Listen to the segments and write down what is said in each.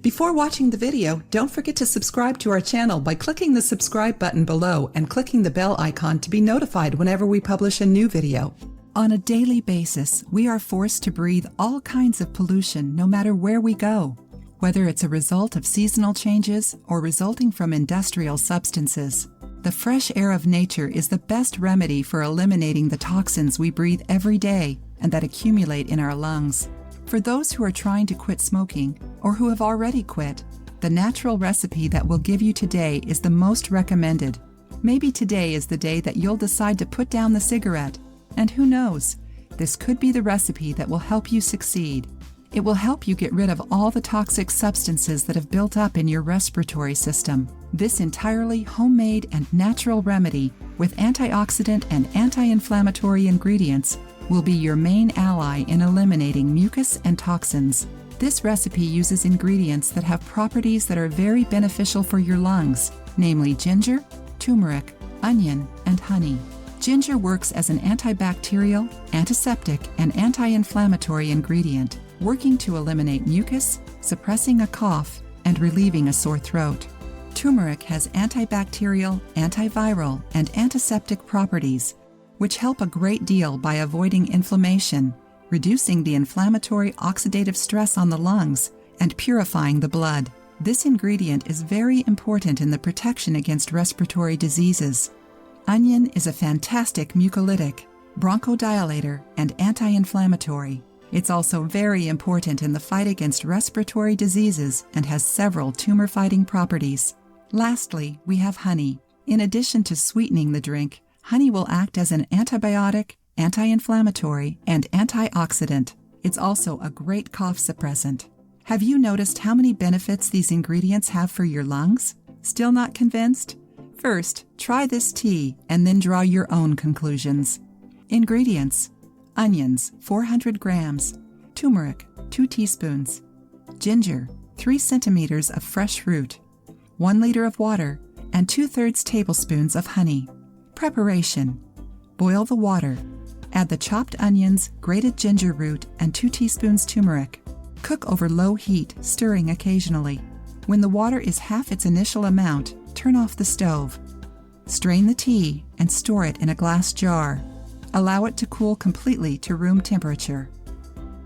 Before watching the video, don't forget to subscribe to our channel by clicking the subscribe button below and clicking the bell icon to be notified whenever we publish a new video. On a daily basis, we are forced to breathe all kinds of pollution no matter where we go, whether it's a result of seasonal changes or resulting from industrial substances. The fresh air of nature is the best remedy for eliminating the toxins we breathe every day and that accumulate in our lungs. For those who are trying to quit smoking or who have already quit, the natural recipe that we'll give you today is the most recommended. Maybe today is the day that you'll decide to put down the cigarette. And who knows, this could be the recipe that will help you succeed. It will help you get rid of all the toxic substances that have built up in your respiratory system. This entirely homemade and natural remedy with antioxidant and anti-inflammatory ingredients will be your main ally in eliminating mucus and toxins. This recipe uses ingredients that have properties that are very beneficial for your lungs, namely ginger, turmeric, onion, and honey. Ginger works as an antibacterial, antiseptic, and anti-inflammatory ingredient, working to eliminate mucus, suppressing a cough, and relieving a sore throat. Turmeric has antibacterial, antiviral, and antiseptic properties, which help a great deal by avoiding inflammation, reducing the inflammatory oxidative stress on the lungs, and purifying the blood. This ingredient is very important in the protection against respiratory diseases. Onion is a fantastic mucolytic, bronchodilator, and anti-inflammatory. It's also very important in the fight against respiratory diseases and has several tumor-fighting properties. Lastly, we have honey. In addition to sweetening the drink, honey will act as an antibiotic, anti-inflammatory, and antioxidant. It's also a great cough suppressant. Have you noticed how many benefits these ingredients have for your lungs? Still not convinced? First, try this tea and then draw your own conclusions. Ingredients: onions, 400 grams, turmeric, 2 teaspoons, ginger, 3 centimeters of fresh root, 1 liter of water, and 2/3 tablespoons of honey. Preparation: boil the water. Add the chopped onions, grated ginger root, and 2 teaspoons turmeric. Cook over low heat, stirring occasionally. When the water is half its initial amount, turn off the stove. Strain the tea and store it in a glass jar. Allow it to cool completely to room temperature.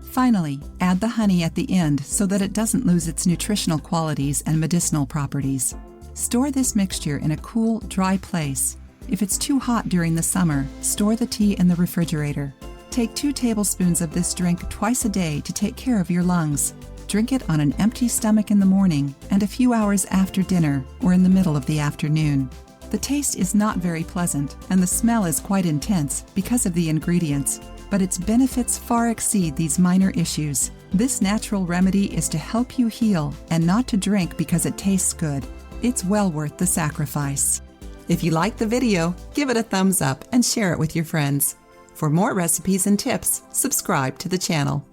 Finally, add the honey at the end so that it doesn't lose its nutritional qualities and medicinal properties. Store this mixture in a cool, dry place. If it's too hot during the summer, store the tea in the refrigerator. Take 2 tablespoons of this drink twice a day to take care of your lungs. Drink it on an empty stomach in the morning and a few hours after dinner or in the middle of the afternoon. The taste is not very pleasant and the smell is quite intense because of the ingredients, but its benefits far exceed these minor issues. This natural remedy is to help you heal and not to drink because it tastes good. It's well worth the sacrifice. If you liked the video, give it a thumbs up and share it with your friends. For more recipes and tips, subscribe to the channel.